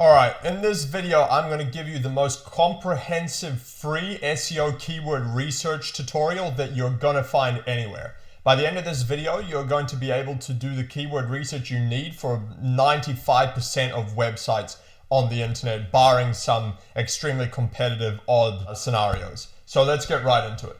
All right, in this video, I'm going to give you the most comprehensive free SEO keyword research tutorial that you're going to find anywhere. By the end of this video, you're going to be able to do the keyword research you need for 95% of websites on the internet, barring some extremely competitive odd scenarios. So let's get right into it.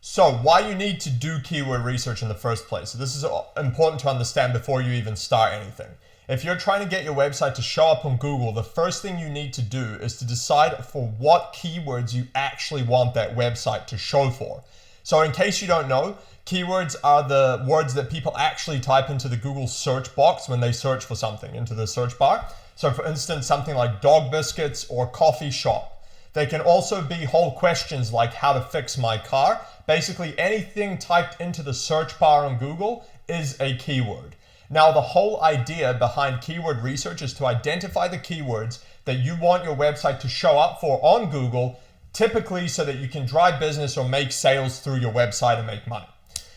So why you need to do keyword research in the first place. So this is important to understand before you even start anything. If you're trying to get your website to show up on Google, the first thing you need to do is to decide for what keywords you actually want that website to show for. So in case you don't know, keywords are the words that people actually type into the Google search box when they search for something into the search bar. So for instance, something like dog biscuits or coffee shop. They can also be whole questions like how to fix my car. Basically anything typed into the search bar on Google is a keyword. Now, the whole idea behind keyword research is to identify the keywords that you want your website to show up for on Google, typically so that you can drive business or make sales through your website and make money.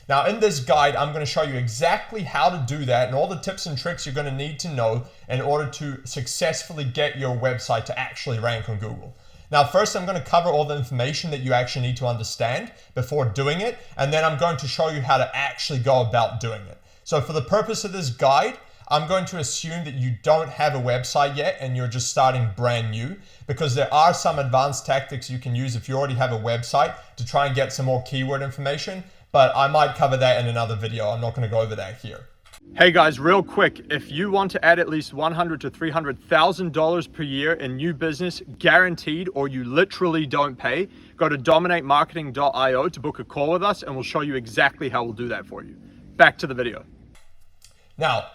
Now, in this guide, I'm going to show you exactly how to do that and all the tips and tricks you're going to need to know in order to successfully get your website to actually rank on Google. Now, first, I'm going to cover all the information that you actually need to understand before doing it, and then I'm going to show you how to actually go about doing it. So for the purpose of this guide, I'm going to assume that you don't have a website yet and you're just starting brand new, because there are some advanced tactics you can use if you already have a website to try and get some more keyword information, but I might cover that in another video. I'm not going to go over that here. Hey guys, real quick, if you want to add at least $100,000 to $300,000 per year in new business, guaranteed, or you literally don't pay, go to dominatemarketing.io to book a call with us and we'll show you exactly how we'll do that for you. Back to the video. Now,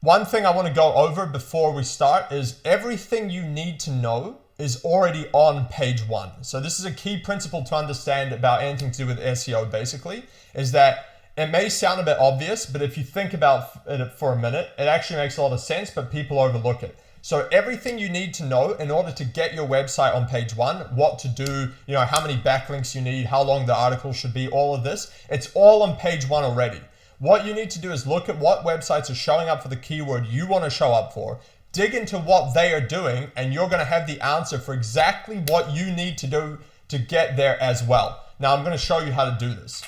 one thing I want to go over before we start is everything you need to know is already on page 1. So this is a key principle to understand about anything to do with SEO basically, is that it may sound a bit obvious, but if you think about it for a minute, it actually makes a lot of sense, but people overlook it. So everything you need to know in order to get your website on page 1, what to do, how many backlinks you need, how long the article should be, all of this, it's all on page 1 already. What you need to do is look at what websites are showing up for the keyword you want to show up for, dig into what they are doing, and you're going to have the answer for exactly what you need to do to get there as well. Now I'm going to show you how to do this.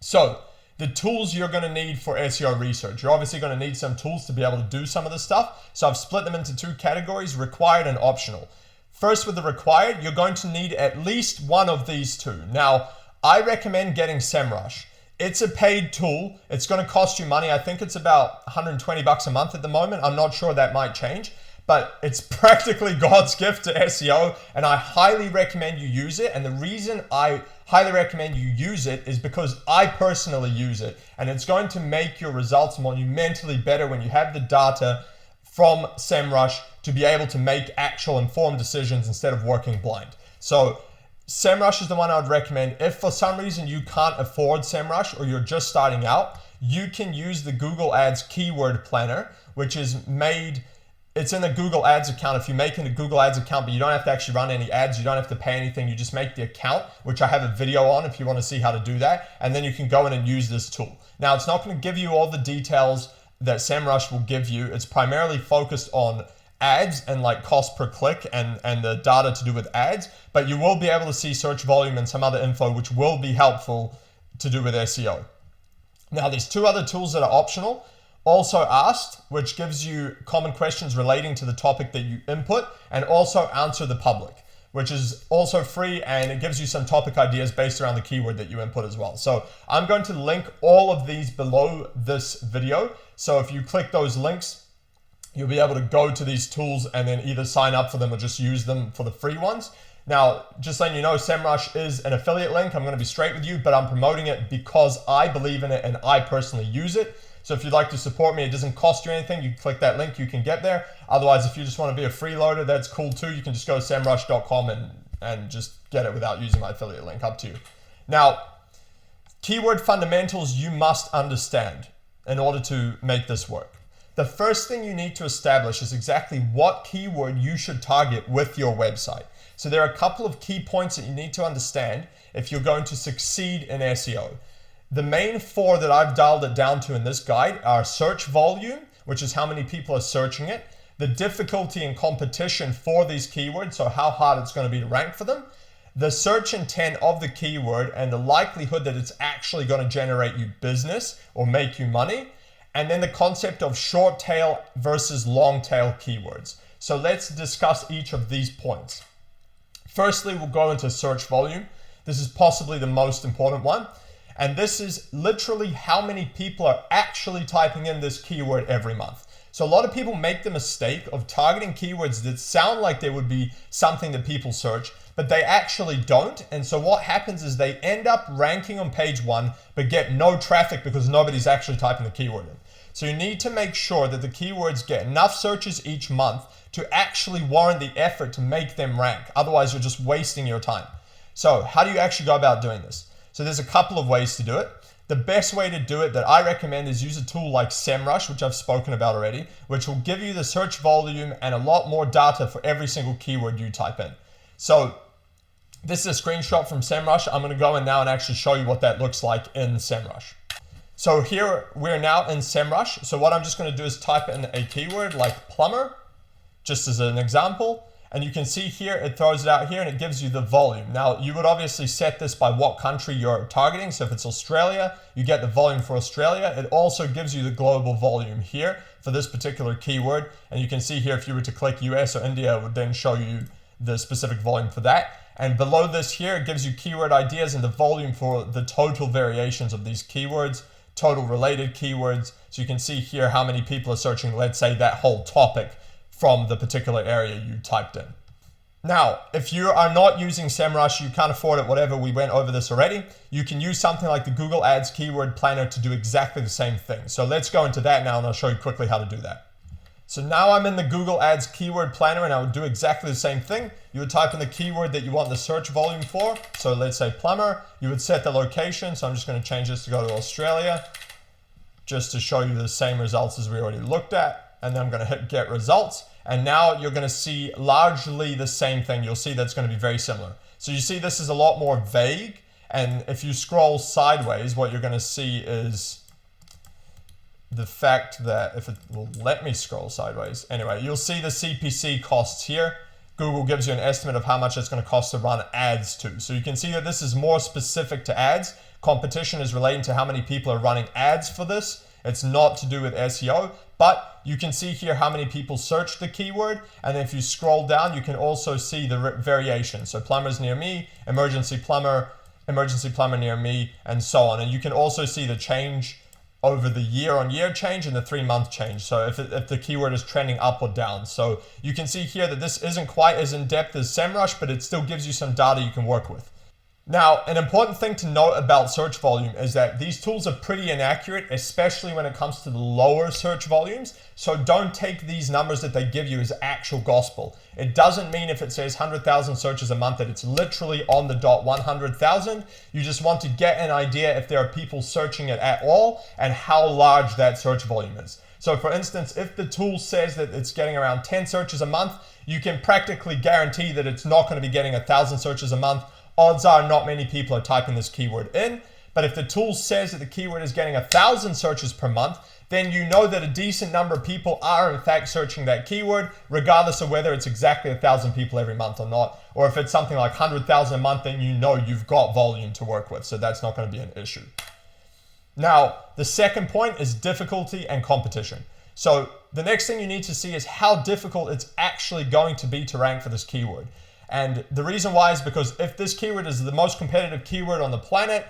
So the tools you're going to need for SEO research. You're obviously going to need some tools to be able to do some of this stuff. So I've split them into 2 categories, required and optional. First, with the required, you're going to need at least one of these 2. Now, I recommend getting SEMrush. It's a paid tool. It's going to cost you money. I think it's about $120 a month at the moment. I'm not sure, that might change, but it's practically God's gift to SEO, and I highly recommend you use it. And the reason I highly recommend you use it is because I personally use it, and it's going to make your results monumentally better when you have the data from SEMrush to be able to make actual informed decisions instead of working blind. So SEMrush is the one I would recommend. If for some reason you can't afford SEMrush or you're just starting out, you can use the Google Ads Keyword Planner, which is made, it's in the Google Ads account. If you make a Google Ads account, but you don't have to actually run any ads, you don't have to pay anything, you just make the account, which I have a video on if you want to see how to do that, and then you can go in and use this tool. Now, it's not going to give you all the details that SEMrush will give you. It's primarily focused on ads and like cost per click and the data to do with ads, but you will be able to see search volume and some other info which will be helpful to do with SEO. Now, there's 2 other tools that are optional. Also Asked, which gives you common questions relating to the topic that you input, and also Answer the Public, which is also free, and it gives you some topic ideas based around the keyword that you input as well. So I'm going to link all of these below this video. So if you click those links, you'll be able to go to these tools and then either sign up for them or just use them for the free ones. Now, just letting you know, SEMrush is an affiliate link. I'm going to be straight with you, but I'm promoting it because I believe in it and I personally use it. So if you'd like to support me, it doesn't cost you anything. You click that link, you can get there. Otherwise, if you just want to be a freeloader, that's cool too. You can just go to semrush.com and just get it without using my affiliate link, up to you. Now, keyword fundamentals you must understand in order to make this work. The first thing you need to establish is exactly what keyword you should target with your website. So there are a couple of key points that you need to understand if you're going to succeed in SEO. The main 4 that I've dialed it down to in this guide are search volume, which is how many people are searching it, the difficulty and competition for these keywords, so how hard it's going to be to rank for them, the search intent of the keyword and the likelihood that it's actually going to generate you business or make you money, and then the concept of short tail versus long tail keywords. So let's discuss each of these points. Firstly, we'll go into search volume. This is possibly the most important one. And this is literally how many people are actually typing in this keyword every month. So a lot of people make the mistake of targeting keywords that sound like they would be something that people search, but they actually don't. And so what happens is they end up ranking on page 1, but get no traffic because nobody's actually typing the keyword in. So you need to make sure that the keywords get enough searches each month to actually warrant the effort to make them rank. Otherwise, you're just wasting your time. So how do you actually go about doing this? So there's a couple of ways to do it. The best way to do it that I recommend is use a tool like SEMrush, which I've spoken about already, which will give you the search volume and a lot more data for every single keyword you type in. So this is a screenshot from SEMrush. I'm going to go in now and actually show you what that looks like in SEMrush. So here we're now in SEMrush. So what I'm just going to do is type in a keyword like plumber, just as an example. And you can see here, it throws it out here and it gives you the volume. Now, you would obviously set this by what country you're targeting. So if it's Australia, you get the volume for Australia. It also gives you the global volume here for this particular keyword. And you can see here, if you were to click US or India, it would then show you the specific volume for that. And below this here, it gives you keyword ideas and the volume for the total variations of these keywords, total related keywords. So you can see here how many people are searching, let's say, that whole topic from the particular area you typed in. Now, if you are not using SEMrush, you can't afford it, whatever, we went over this already, you can use something like the Google Ads Keyword Planner to do exactly the same thing. So let's go into that now and I'll show you quickly how to do that. So now I'm in the Google Ads Keyword Planner and I would do exactly the same thing. You would type in the keyword that you want the search volume for. So let's say plumber. You would set the location. So I'm just going to change this to go to Australia just to show you the same results as we already looked at. And then I'm going to hit get results. And now you're going to see largely the same thing. You'll see that's going to be very similar. So you see this is a lot more vague. And if you scroll sideways, what you're going to see is the fact that if it will let me scroll sideways. Anyway, you'll see the CPC costs here. Google gives you an estimate of how much it's going to cost to run ads to. So you can see that this is more specific to ads. Competition is relating to how many people are running ads for this. It's not to do with SEO, but you can see here how many people search the keyword. And if you scroll down, you can also see the variation. So plumbers near me, emergency plumber near me, and so on. And you can also see the change over the year-on-year change and the 3-month change. So if the keyword is trending up or down. So you can see here that this isn't quite as in-depth as SEMrush, but it still gives you some data you can work with. Now, an important thing to note about search volume is that these tools are pretty inaccurate, especially when it comes to the lower search volumes. So don't take these numbers that they give you as actual gospel. It doesn't mean if it says 100,000 searches a month that it's literally on the dot 100,000. You just want to get an idea if there are people searching it at all and how large that search volume is. So for instance, if the tool says that it's getting around 10 searches a month, you can practically guarantee that it's not going to be getting 1,000 searches a month. Odds are not many people are typing this keyword in. But if the tool says that the keyword is getting 1,000 searches per month, then you know that a decent number of people are in fact searching that keyword, regardless of whether it's exactly 1,000 people every month or not. Or if it's something like 100,000 a month, then you know you've got volume to work with. So that's not going to be an issue. Now, the second point is difficulty and competition. So the next thing you need to see is how difficult it's actually going to be to rank for this keyword. And the reason why is because if this keyword is the most competitive keyword on the planet,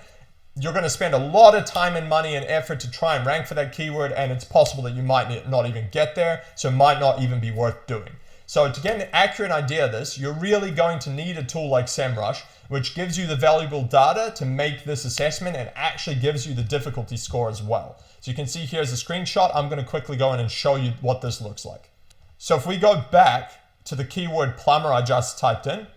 you're going to spend a lot of time and money and effort to try and rank for that keyword, and it's possible that you might not even get there, so it might not even be worth doing. So to get an accurate idea of this, you're really going to need a tool like SEMrush, which gives you the valuable data to make this assessment and actually gives you the difficulty score as well. So you can see here's a screenshot. I'm going to quickly go in and show you what this looks like. So if we go back to the keyword plumber I just typed in,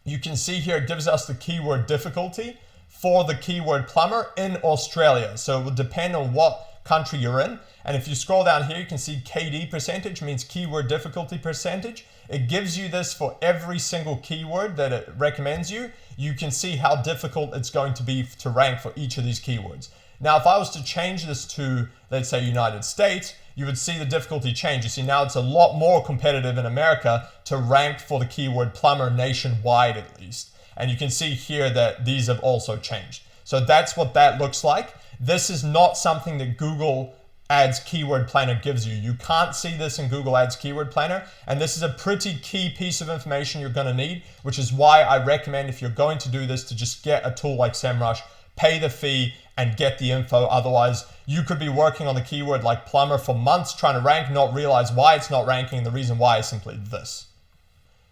you can see here it gives us the keyword difficulty for the keyword plumber in Australia. So it will depend on what country you're in. And if you scroll down here, you can see KD percentage means keyword difficulty percentage. It gives you this for every single keyword that it recommends you. You can see how difficult it's going to be to rank for each of these keywords. Now, if I was to change this to, let's say, United States, you would see the difficulty change. You see now it's a lot more competitive in America to rank for the keyword plumber nationwide at least. And you can see here that these have also changed. So that's what that looks like. This is not something that Google Ads Keyword Planner gives you. You can't see this in Google Ads Keyword Planner, and this is a pretty key piece of information you're going to need, which is why I recommend, if you're going to do this, to just get a tool like SEMrush, pay the fee, and get the info. Otherwise, you could be working on the keyword like plumber for months trying to rank, not realize why it's not ranking. The reason why is simply this.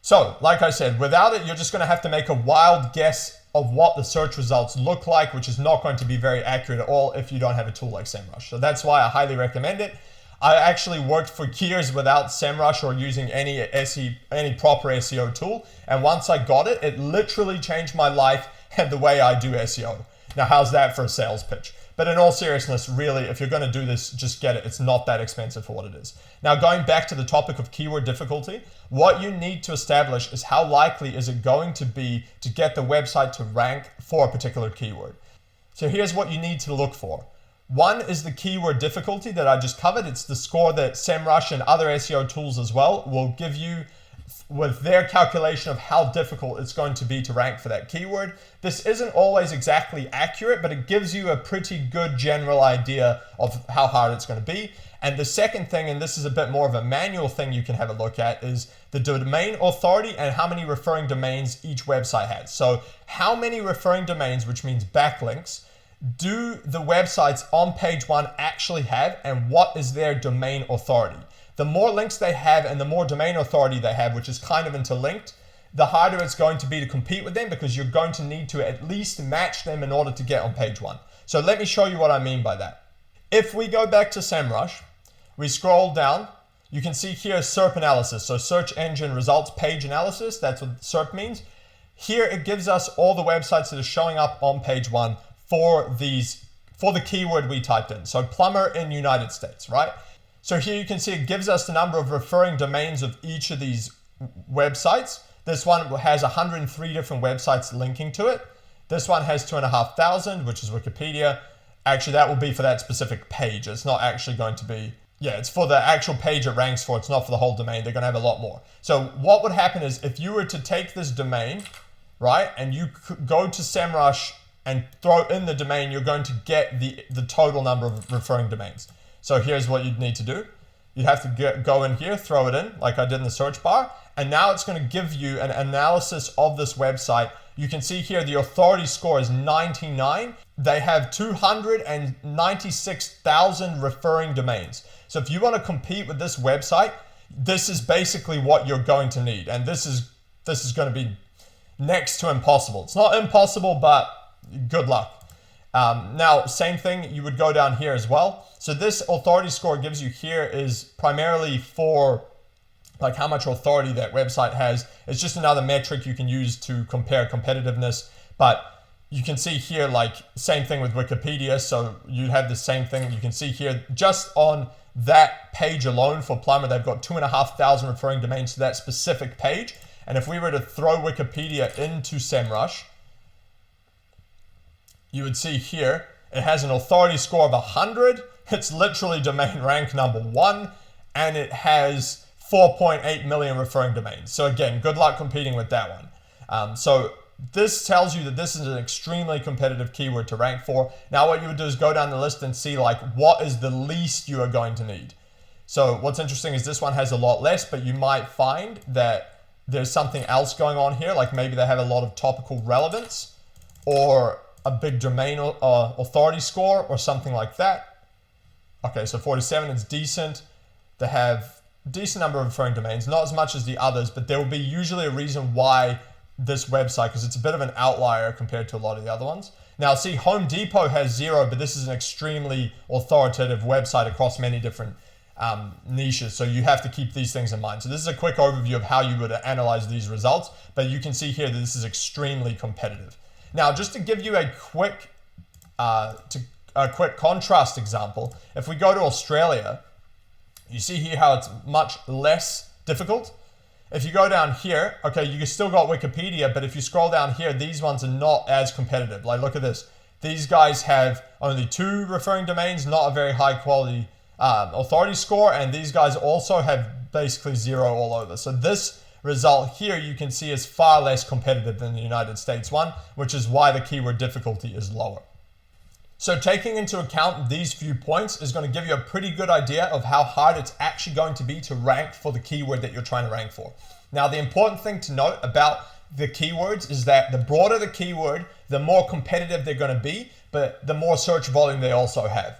So, like I said, without it, you're just going to have to make a wild guess of what the search results look like, which is not going to be very accurate at all if you don't have a tool like SEMrush. So that's why I highly recommend it. I actually worked for years without SEMrush or using any proper SEO tool. And once I got it, it literally changed my life and the way I do SEO. Now, how's that for a sales pitch? But in all seriousness, really, if you're going to do this, just get it. It's not that expensive for what it is. Now, going back to the topic of keyword difficulty, what you need to establish is how likely is it going to be to get the website to rank for a particular keyword. So here's what you need to look for. One is the keyword difficulty that I just covered. It's the score that SEMrush and other SEO tools as well will give you with their calculation of how difficult it's going to be to rank for that keyword. This isn't always exactly accurate, but it gives you a pretty good general idea of how hard it's going to be. And the second thing, and this is a bit more of a manual thing you can have a look at, is the domain authority and how many referring domains each website has. So how many referring domains, which means backlinks, do the websites on page 1 actually have, and what is their domain authority? The more links they have and the more domain authority they have, which is kind of interlinked, the harder it's going to be to compete with them, because you're going to need to at least match them in order to get on page 1. So let me show you what I mean by that. If we go back to SEMrush, we scroll down, you can see here SERP analysis. So search engine results page analysis, that's what SERP means. Here it gives us all the websites that are showing up on page 1 for the keyword we typed in. So plumber in United States, right? So here you can see it gives us the number of referring domains of each of these websites. This one has 103 different websites linking to it. This one has 2,500, which is Wikipedia. Actually, that will be for that specific page. It's not actually going to be, it's for the actual page it ranks for. It's not for the whole domain. They're going to have a lot more. So what would happen is if you were to take this domain, right, and you could go to SEMrush and throw in the domain, you're going to get the total number of referring domains. So here's what you'd need to do. You'd have to go in here, throw it in like I did in the search bar. And now it's going to give you an analysis of this website. You can see here the authority score is 99. They have 296,000 referring domains. So if you want to compete with this website, this is basically what you're going to need. And this is going to be next to impossible. It's not impossible, but good luck. Now, same thing, you would go down here as well. So this authority score gives you here is primarily for like how much authority that website has. It's just another metric you can use to compare competitiveness. But you can see here, like same thing with Wikipedia. So you have the same thing. You can see here just on that page alone for plumber, they've got 2,500 referring domains to that specific page. And if we were to throw Wikipedia into SEMrush, you would see here, it has an authority score of 100. It's literally domain rank number 1, and it has 4.8 million referring domains. So again, good luck competing with that one. So this tells you that this is an extremely competitive keyword to rank for. Now what you would do is go down the list and see like what is the least you are going to need. So what's interesting is this one has a lot less, but you might find that there's something else going on here, like maybe they have a lot of topical relevance or a big domain authority score or something like that. Okay, so 47 is decent. They have a decent number of referring domains, not as much as the others, but there will be usually a reason why this website, because it's a bit of an outlier compared to a lot of the other ones. Now see, Home Depot has 0, but this is an extremely authoritative website across many different niches. So you have to keep these things in mind. So this is a quick overview of how you would analyze these results, but you can see here that this is extremely competitive. Now, just to give you a quick contrast example, if we go to Australia, you see here how it's much less difficult. If you go down here, okay, you still got Wikipedia, but if you scroll down here, these ones are not as competitive. Like, look at this. These guys have only 2 referring domains, not a very high quality authority score, and these guys also have basically 0 all over. So this result here you can see is far less competitive than the United States one, which is why the keyword difficulty is lower. So taking into account these few points is going to give you a pretty good idea of how hard it's actually going to be to rank for the keyword that you're trying to rank for. Now, the important thing to note about the keywords is that the broader the keyword, the more competitive they're going to be, but the more search volume they also have.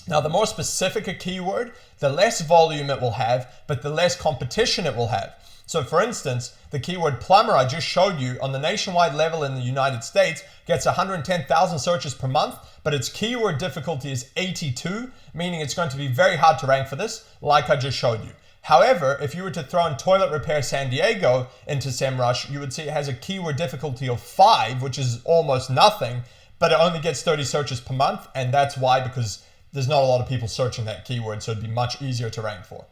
Now, the more specific a keyword, the less volume it will have, but the less competition it will have. So for instance, the keyword plumber I just showed you on the nationwide level in the United States gets 110,000 searches per month, but its keyword difficulty is 82, meaning it's going to be very hard to rank for this, like I just showed you. However, if you were to throw in toilet repair San Diego into SEMrush, you would see it has a keyword difficulty of 5, which is almost nothing, but it only gets 30 searches per month, and that's why, because there's not a lot of people searching that keyword, so it'd be much easier to rank for.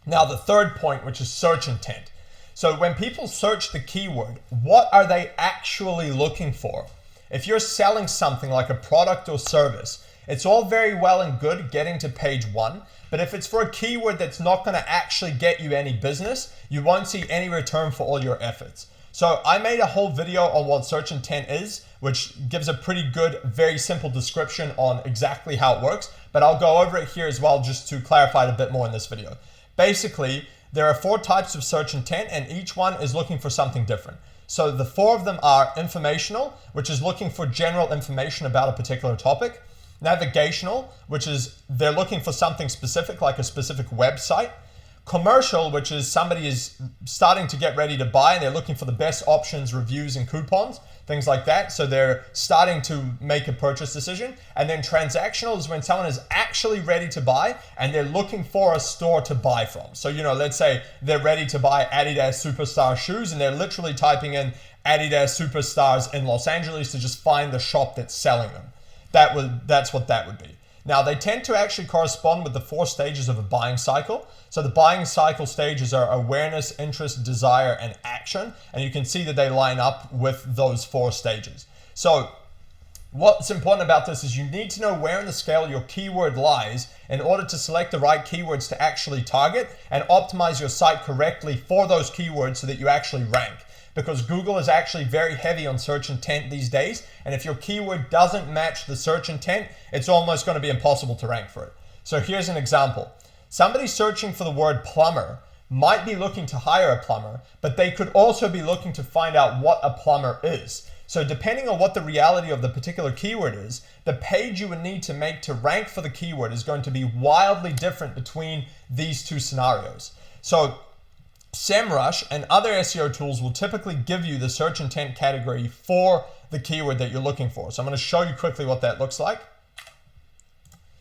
Now, the third point, which is search intent. So when people search the keyword, what are they actually looking for? If you're selling something like a product or service, it's all very well and good getting to page 1, but if it's for a keyword that's not going to actually get you any business, you won't see any return for all your efforts. So I made a whole video on what search intent is, which gives a pretty good, very simple description on exactly how it works, but I'll go over it here as well just to clarify it a bit more in this video. Basically, there are 4 types of search intent, and each one is looking for something different. So the 4 of them are informational, which is looking for general information about a particular topic. Navigational, which is they're looking for something specific, like a specific website. Commercial, which is somebody is starting to get ready to buy and they're looking for the best options, reviews, and coupons, things like that. So they're starting to make a purchase decision. And then transactional is when someone is actually ready to buy and they're looking for a store to buy from. So, let's say they're ready to buy Adidas Superstar shoes and they're literally typing in Adidas Superstars in Los Angeles to just find the shop that's selling them. That's what that would be. Now, they tend to actually correspond with the 4 stages of a buying cycle. So the buying cycle stages are awareness, interest, desire, and action. And you can see that they line up with those 4 stages. So what's important about this is you need to know where in the scale your keyword lies in order to select the right keywords to actually target and optimize your site correctly for those keywords so that you actually rank. Because Google is actually very heavy on search intent these days. And if your keyword doesn't match the search intent, it's almost going to be impossible to rank for it. So here's an example. Somebody searching for the word plumber might be looking to hire a plumber, but they could also be looking to find out what a plumber is. So depending on what the reality of the particular keyword is, the page you would need to make to rank for the keyword is going to be wildly different between these 2 scenarios. So SEMrush and other SEO tools will typically give you the search intent category for the keyword that you're looking for. So I'm going to show you quickly what that looks like.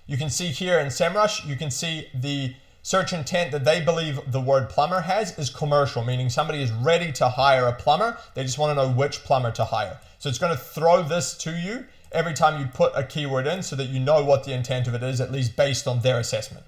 You can see here in SEMrush, you can see the search intent that they believe the word plumber has is commercial, meaning somebody is ready to hire a plumber. They just want to know which plumber to hire. So it's going to throw this to you every time you put a keyword in so that you know what the intent of it is, at least based on their assessment.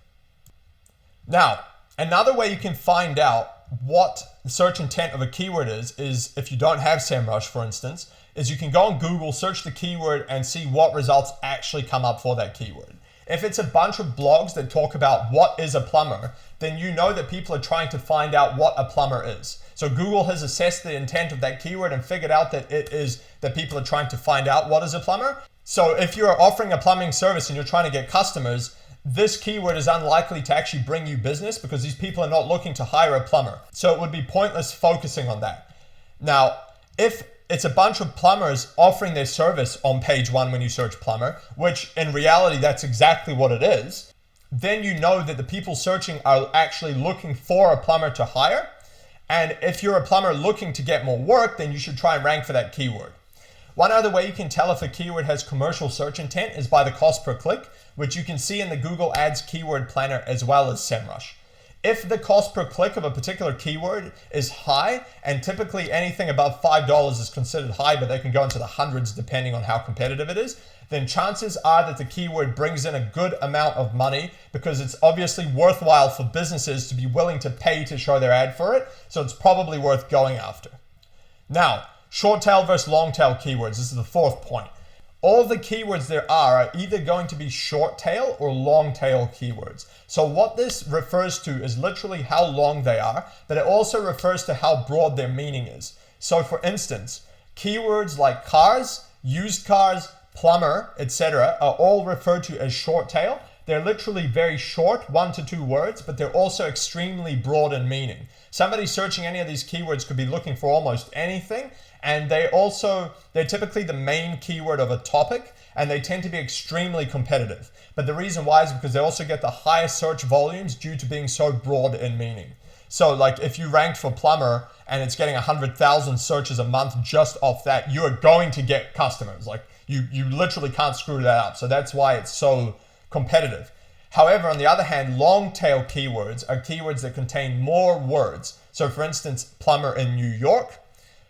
Now, another way you can find out what the search intent of a keyword is if you don't have SEMrush, for instance, is you can go on Google, search the keyword, and see what results actually come up for that keyword. If it's a bunch of blogs that talk about what is a plumber, then you know that people are trying to find out what a plumber is. So Google has assessed the intent of that keyword and figured out that it is that people are trying to find out what is a plumber. So if you're offering a plumbing service and you're trying to get customers, this keyword is unlikely to actually bring you business because these people are not looking to hire a plumber. So it would be pointless focusing on that. Now, if it's a bunch of plumbers offering their service on page 1 when you search plumber, which in reality, that's exactly what it is, then you know that the people searching are actually looking for a plumber to hire. And if you're a plumber looking to get more work, then you should try and rank for that keyword. One other way you can tell if a keyword has commercial search intent is by the cost per click, which you can see in the Google Ads Keyword Planner as well as SEMrush. If the cost per click of a particular keyword is high, and typically anything above $5 is considered high, but they can go into the hundreds depending on how competitive it is, then chances are that the keyword brings in a good amount of money because it's obviously worthwhile for businesses to be willing to pay to show their ad for it. So it's probably worth going after. Now, short tail versus long tail keywords. This is the fourth point. All the keywords there are either going to be short tail or long tail keywords. So what this refers to is literally how long they are, but it also refers to how broad their meaning is. So for instance, keywords like cars, used cars, plumber, etc. are all referred to as short tail. They're literally very short, 1 to 2 words, but they're also extremely broad in meaning. Somebody searching any of these keywords could be looking for almost anything, and they're typically the main keyword of a topic, and they tend to be extremely competitive. But the reason why is because they also get the highest search volumes due to being so broad in meaning. So like if you ranked for plumber and it's getting 100,000 searches a month just off that, you're going to get customers. Like you literally can't screw that up. So that's why it's so competitive. However, on the other hand, long tail keywords are keywords that contain more words. So for instance, plumber in New York,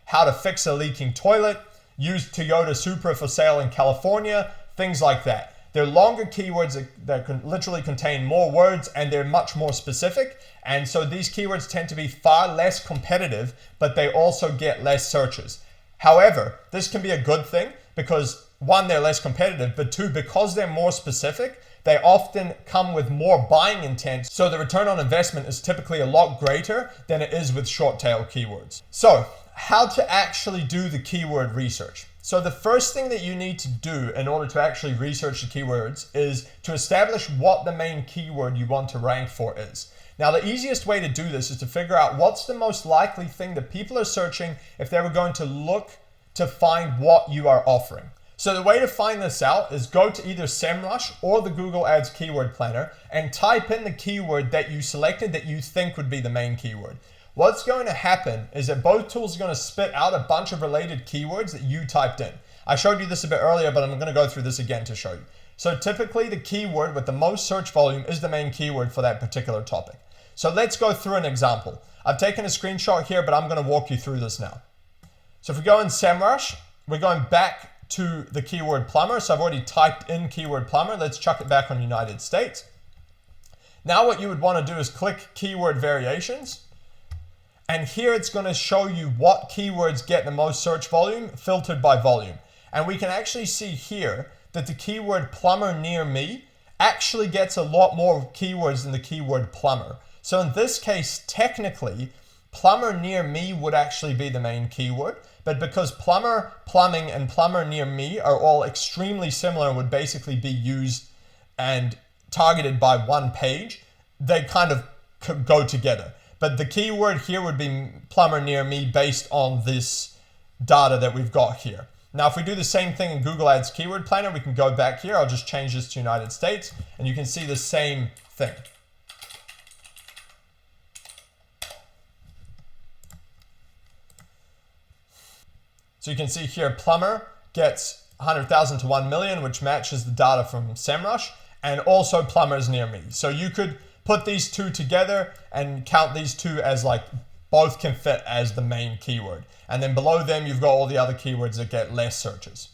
how to fix a leaking toilet, used Toyota Supra for sale in California, things like that. They're longer keywords that can literally contain more words, and they're much more specific. And so these keywords tend to be far less competitive, but they also get less searches. However, this can be a good thing because one, they're less competitive, but two, because they're more specific, they often come with more buying intent. So the return on investment is typically a lot greater than it is with short tail keywords. So how to actually do the keyword research. So the first thing that you need to do in order to actually research the keywords is to establish what the main keyword you want to rank for is. Now, the easiest way to do this is to figure out what's the most likely thing that people are searching if they were going to look to find what you are offering. So the way to find this out is go to either SEMrush or the Google Ads Keyword Planner and type in the keyword that you selected that you think would be the main keyword. What's going to happen is that both tools are going to spit out a bunch of related keywords that you typed in. I showed you this a bit earlier, but I'm going to go through this again to show you. So typically the keyword with the most search volume is the main keyword for that particular topic. So let's go through an example. I've taken a screenshot here, but I'm going to walk you through this now. So if we go in SEMrush, we're going back to the keyword plumber. So I've already typed in keyword plumber. Let's chuck it back on United States. Now what you would want to do is click keyword variations. And here it's going to show you what keywords get the most search volume filtered by volume. And we can actually see here that the keyword plumber near me actually gets a lot more keywords than the keyword plumber. So in this case, technically, plumber near me would actually be the main keyword. But because plumber, plumbing, and plumber near me are all extremely similar and would basically be used and targeted by one page, they kind of go together. But the keyword here would be plumber near me based on this data that we've got here. Now, if we do the same thing in Google Ads Keyword Planner, we can go back here. I'll just change this to United States, and you can see the same thing. So you can see here, plumber gets 100,000 to 1 million, which matches the data from SEMrush, and also plumbers near me. So you could put these two together and count these two as like both can fit as the main keyword. And then below them, you've got all the other keywords that get less searches.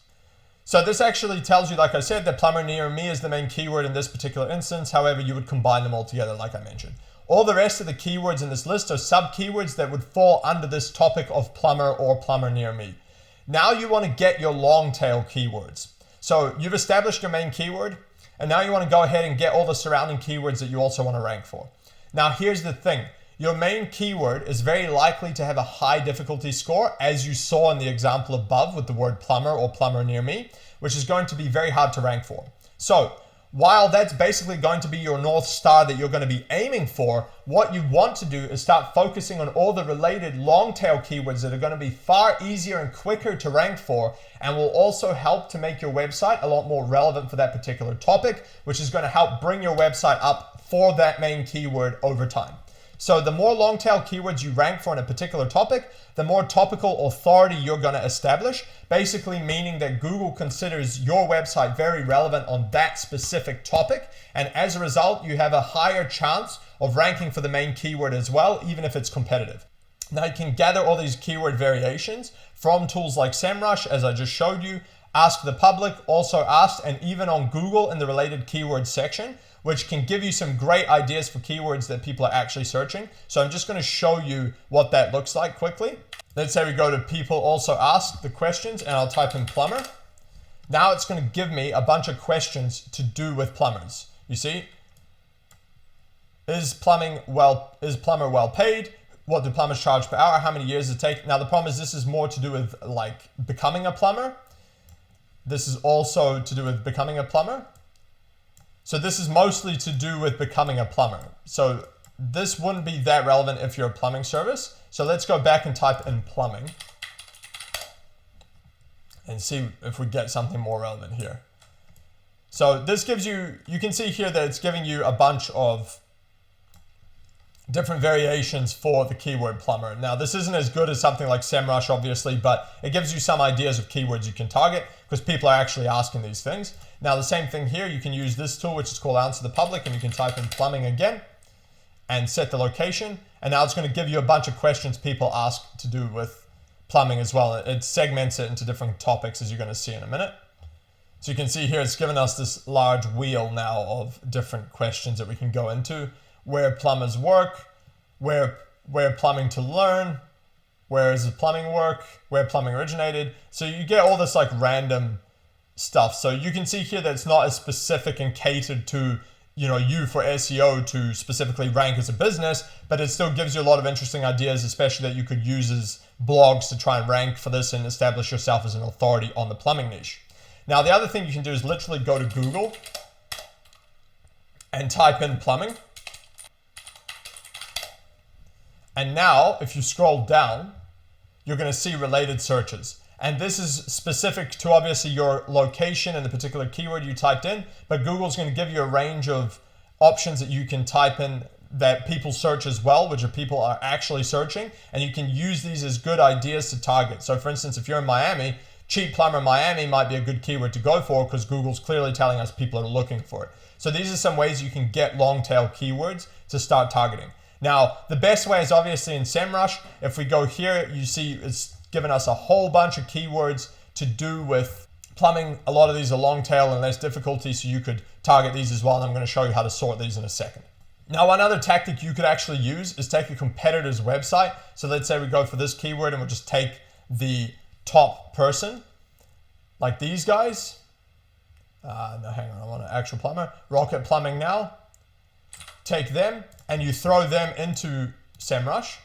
So this actually tells you, like I said, that plumber near me is the main keyword in this particular instance. However, you would combine them all together, like I mentioned. All the rest of the keywords in this list are sub-keywords that would fall under this topic of plumber or plumber near me. Now you want to get your long tail keywords. So you've established your main keyword, and now you want to go ahead and get all the surrounding keywords that you also want to rank for. Now here's the thing. Your main keyword is very likely to have a high difficulty score, as you saw in the example above with the word plumber or plumber near me, which is going to be very hard to rank for. So while that's basically going to be your North Star that you're going to be aiming for, what you want to do is start focusing on all the related long tail keywords that are going to be far easier and quicker to rank for, and will also help to make your website a lot more relevant for that particular topic, which is going to help bring your website up for that main keyword over time. So the more long tail keywords you rank for in a particular topic, the more topical authority you're going to establish, basically meaning that Google considers your website very relevant on that specific topic. And as a result, you have a higher chance of ranking for the main keyword as well, even if it's competitive. Now you can gather all these keyword variations from tools like SEMrush, as I just showed you, Ask the Public, also Asked, and even on Google in the related keywords section, which can give you some great ideas for keywords that people are actually searching. So I'm just going to show you what that looks like quickly. Let's say we go to people also ask the questions, and I'll type in plumber. Now it's going to give me a bunch of questions to do with plumbers. You see, is plumber well paid? What do plumbers charge per hour? How many years does it take? Now the problem is this is more to do with like becoming a plumber. This is also to do with becoming a plumber. So this is mostly to do with becoming a plumber. So this wouldn't be that relevant if you're a plumbing service. So let's go back and type in plumbing and see if we get something more relevant here. So this gives you, you can see here that it's giving you a bunch of different variations for the keyword plumber. Now this isn't as good as something like SEMrush obviously, but it gives you some ideas of keywords you can target because people are actually asking these things. Now the same thing here, you can use this tool which is called Answer the Public, and you can type in plumbing again and set the location. And now it's going to give you a bunch of questions people ask to do with plumbing as well. It segments it into different topics, as you're going to see in a minute. So you can see here it's given us this large wheel now of different questions that we can go into. Where plumbers work, where plumbing to learn, where is the plumbing work, where plumbing originated. So you get all this like random stuff. So you can see here that it's not as specific and catered to, you know, you for SEO to specifically rank as a business, but it still gives you a lot of interesting ideas, especially that you could use as blogs to try and rank for this and establish yourself as an authority on the plumbing niche. Now the other thing you can do is literally go to Google and type in plumbing. And now, if you scroll down, you're going to see related searches. And this is specific to obviously your location and the particular keyword you typed in, but Google's going to give you a range of options that you can type in that people search as well, which are people are actually searching, and you can use these as good ideas to target. So for instance, if you're in Miami, cheap plumber Miami might be a good keyword to go for because Google's clearly telling us people are looking for it. So these are some ways you can get long tail keywords to start targeting. Now, the best way is obviously in SEMrush. If we go here, you see it's given us a whole bunch of keywords to do with plumbing. A lot of these are long tail and less difficulty, so you could target these as well. And I'm going to show you how to sort these in a second. Now, one other tactic you could actually use is take a competitor's website. So let's say we go for this keyword and we'll just take the top person, like these guys. No, hang on, I want an actual plumber. Rocket Plumbing Now. Take them and you throw them into SEMrush.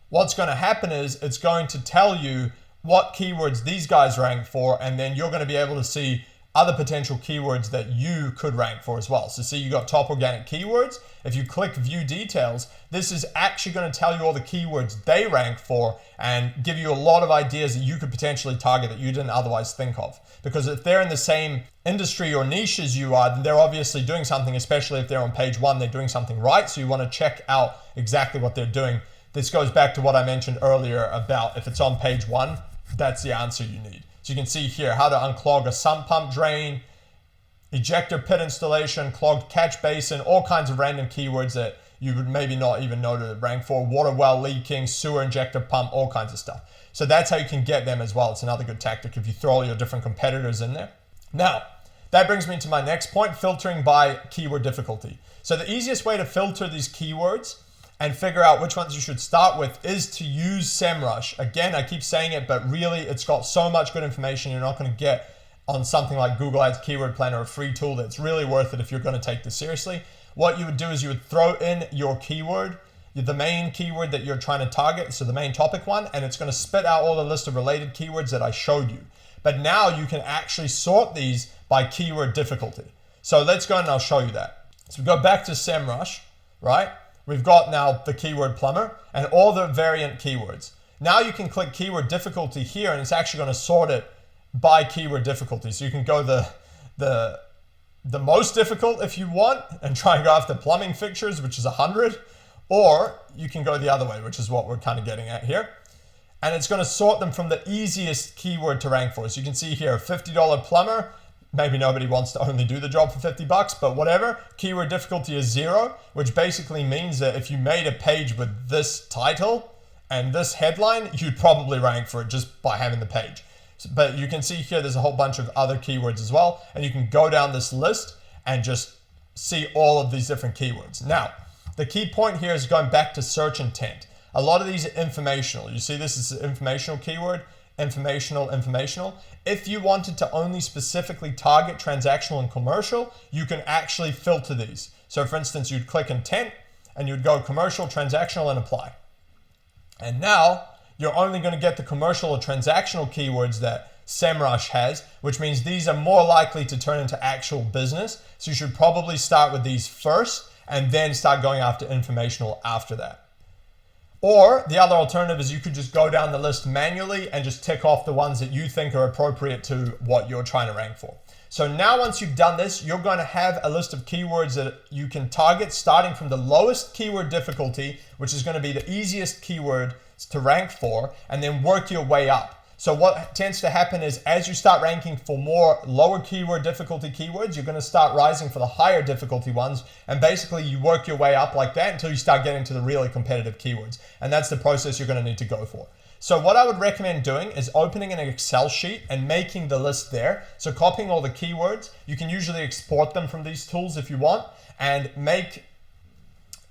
What's going to happen is it's going to tell you what keywords these guys rank for, and then you're going to be able to see other potential keywords that you could rank for as well. So see, you got top organic keywords. If you click view details, this is actually going to tell you all the keywords they rank for and give you a lot of ideas that you could potentially target that you didn't otherwise think of. Because if they're in the same industry or niche as you are, then they're obviously doing something, especially if they're on page one, they're doing something right. So you want to check out exactly what they're doing. This goes back to what I mentioned earlier about if it's on page one, that's the answer you need. So you can see here how to unclog a sump pump drain, ejector pit installation, clogged catch basin, all kinds of random keywords that you would maybe not even know to rank for, water well leaking, sewer injector pump, all kinds of stuff. So that's how you can get them as well. It's another good tactic if you throw all your different competitors in there. Now, that brings me to my next point, filtering by keyword difficulty. So the easiest way to filter these keywords and figure out which ones you should start with is to use SEMrush. Again, I keep saying it, but really it's got so much good information you're not going to get on something like Google Ads Keyword Planner, a free tool that's really worth it if you're going to take this seriously. What you would do is you would throw in your keyword, the main keyword that you're trying to target, so the main topic one, and it's going to spit out all the list of related keywords that I showed you. But now you can actually sort these by keyword difficulty. So let's go and I'll show you that. So we go back to SEMrush, right? We've got now the keyword plumber and all the variant keywords. Now you can click keyword difficulty here and it's actually going to sort it by keyword difficulty. So you can go the most difficult if you want and try and go after plumbing fixtures, which is 100, or you can go the other way, which is what we're kind of getting at here. And it's going to sort them from the easiest keyword to rank for. So you can see here, $50 plumber. Maybe nobody wants to only do the job for 50 bucks, but whatever. Keyword difficulty is 0, which basically means that if you made a page with this title and this headline, you'd probably rank for it just by having the page. But you can see here, there's a whole bunch of other keywords as well. And you can go down this list and just see all of these different keywords. Now, the key point here is going back to search intent. A lot of these are informational. You see this is an informational keyword, informational. If you wanted to only specifically target transactional and commercial, you can actually filter these. So for instance, you'd click intent and you'd go commercial, transactional, and apply. And now you're only going to get the commercial or transactional keywords that SEMrush has, which means these are more likely to turn into actual business. So you should probably start with these first and then start going after informational after that. Or the other alternative is you could just go down the list manually and just tick off the ones that you think are appropriate to what you're trying to rank for. So now once you've done this, you're going to have a list of keywords that you can target starting from the lowest keyword difficulty, which is going to be the easiest keyword to rank for, and then work your way up. So what tends to happen is as you start ranking for more lower keyword difficulty keywords, you're going to start rising for the higher difficulty ones. And basically you work your way up like that until you start getting to the really competitive keywords. And that's the process you're going to need to go for. So what I would recommend doing is opening an Excel sheet and making the list there. So copying all the keywords, you can usually export them from these tools if you want, and make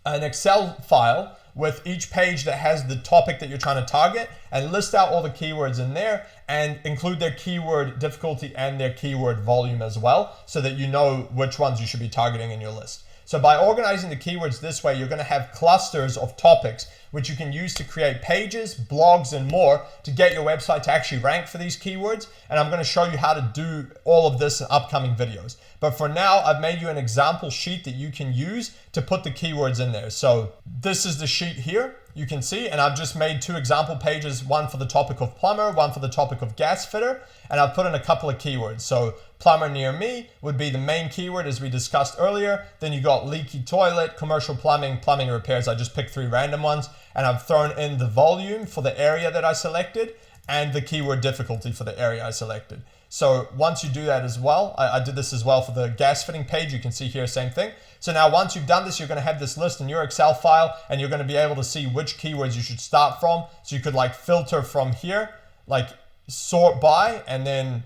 an Excel file with each page that has the topic that you're trying to target, and list out all the keywords in there and include their keyword difficulty and their keyword volume as well, so that you know which ones you should be targeting in your list. So by organizing the keywords this way, you're going to have clusters of topics which you can use to create pages, blogs, and more to get your website to actually rank for these keywords. And I'm going to show you how to do all of this in upcoming videos. But for now, I've made you an example sheet that you can use to put the keywords in there. So this is the sheet here, you can see, and I've just made 2 example pages, one for the topic of plumber, one for the topic of gas fitter, and I've put in a couple of keywords. So plumber near me would be the main keyword as we discussed earlier. Then you got leaky toilet, commercial plumbing, plumbing repairs. I just picked 3 random ones, and I've thrown in the volume for the area that I selected and the keyword difficulty for the area I selected. So once you do that as well, I did this as well for the gas fitting page. You can see here, same thing. So now once you've done this, you're going to have this list in your Excel file, and you're going to be able to see which keywords you should start from. So you could like filter from here, like sort by, and then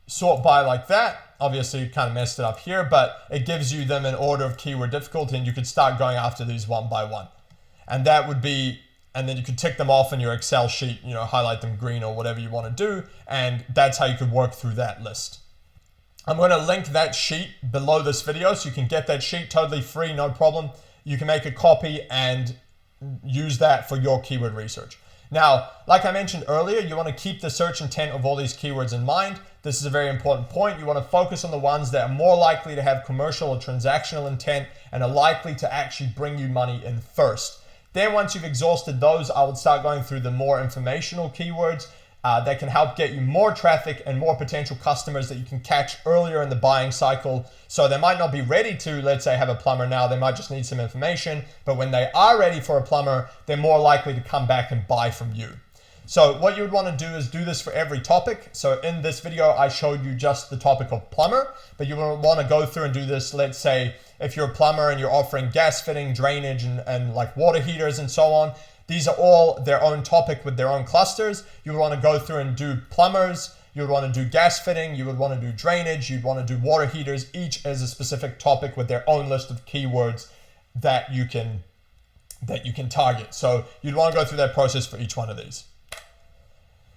sort by like that. Obviously you kind of messed it up here, but it gives you them in order of keyword difficulty, and you could start going after these one by one. And that would be, and then you could tick them off in your Excel sheet, you know, highlight them green or whatever you want to do. And that's how you could work through that list. I'm going to link that sheet below this video so you can get that sheet totally free, no problem. You can make a copy and use that for your keyword research. Now, like I mentioned earlier, you want to keep the search intent of all these keywords in mind. This is a very important point. You want to focus on the ones that are more likely to have commercial or transactional intent and are likely to actually bring you money in first. Then once you've exhausted those, I would start going through the more informational keywords that can help get you more traffic and more potential customers that you can catch earlier in the buying cycle. So they might not be ready to, let's say, have a plumber now. They might just need some information. But when they are ready for a plumber, they're more likely to come back and buy from you. So what you would want to do is do this for every topic. So in this video, I showed you just the topic of plumber, but you will want to go through and do this. Let's say if you're a plumber and you're offering gas fitting, drainage, and like water heaters and so on, these are all their own topic with their own clusters. You would want to go through and do plumbers. You would want to do gas fitting. You would want to do drainage. You'd want to do water heaters, each as a specific topic with their own list of keywords that you can target. So you'd want to go through that process for each one of these.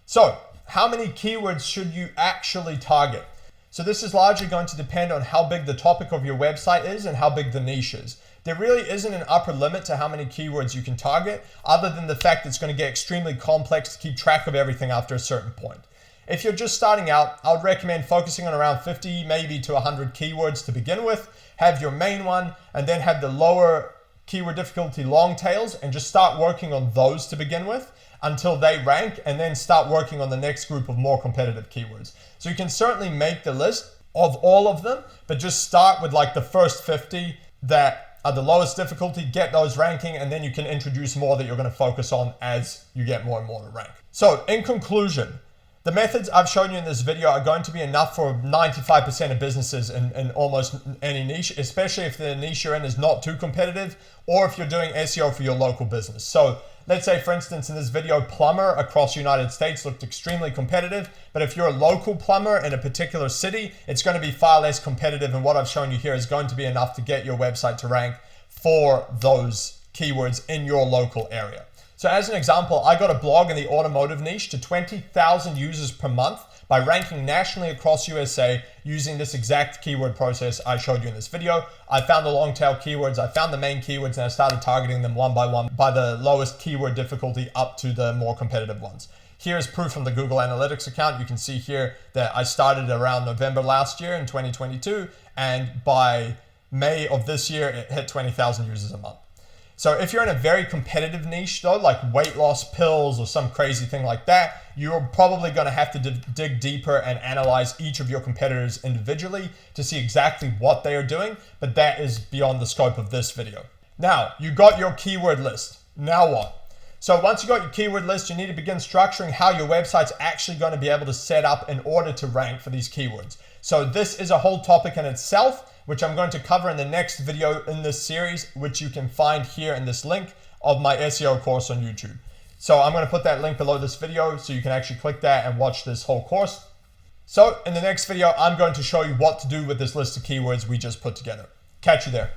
So how many keywords should you actually target? So this is largely going to depend on how big the topic of your website is and how big the niche is. There really isn't an upper limit to how many keywords you can target, other than the fact that it's going to get extremely complex to keep track of everything after a certain point. If you're just starting out, I would recommend focusing on around 50, maybe to 100 keywords to begin with. Have your main one, and then have the lower keyword difficulty long tails, and just start working on those to begin with until they rank, and then start working on the next group of more competitive keywords. So you can certainly make the list of all of them, but just start with like the first 50 that are the lowest difficulty, get those ranking, and then you can introduce more that you're going to focus on as you get more and more to rank. So in conclusion, The methods I've shown you in this video are going to be enough for 95% of businesses in almost any niche, especially if the niche you're in is not too competitive or if you're doing SEO for your local business. So let's say, for instance, in this video, plumber across the United States looked extremely competitive, but if you're a local plumber in a particular city, it's going to be far less competitive, and what I've shown you here is going to be enough to get your website to rank for those keywords in your local area. So as an example, I got a blog in the automotive niche to 20,000 users per month by ranking nationally across USA using this exact keyword process I showed you in this video. I found the long tail keywords, I found the main keywords, and I started targeting them one by one by the lowest keyword difficulty up to the more competitive ones. Here's proof from the Google Analytics account. You can see here that I started around November last year in 2022, and by May of this year, it hit 20,000 users a month. So if you're in a very competitive niche though, like weight loss pills or some crazy thing like that, you're probably going to have to dig deeper and analyze each of your competitors individually to see exactly what they are doing, but that is beyond the scope of this video. Now, you got your keyword list. Now what? So once you got your keyword list, you need to begin structuring how your website's actually going to be able to set up in order to rank for these keywords. So this is a whole topic in itself, which I'm going to cover in the next video in this series, which you can find here in this link of my SEO course on YouTube. So I'm going to put that link below this video so you can actually click that and watch this whole course. So in the next video, I'm going to show you what to do with this list of keywords we just put together. Catch you there.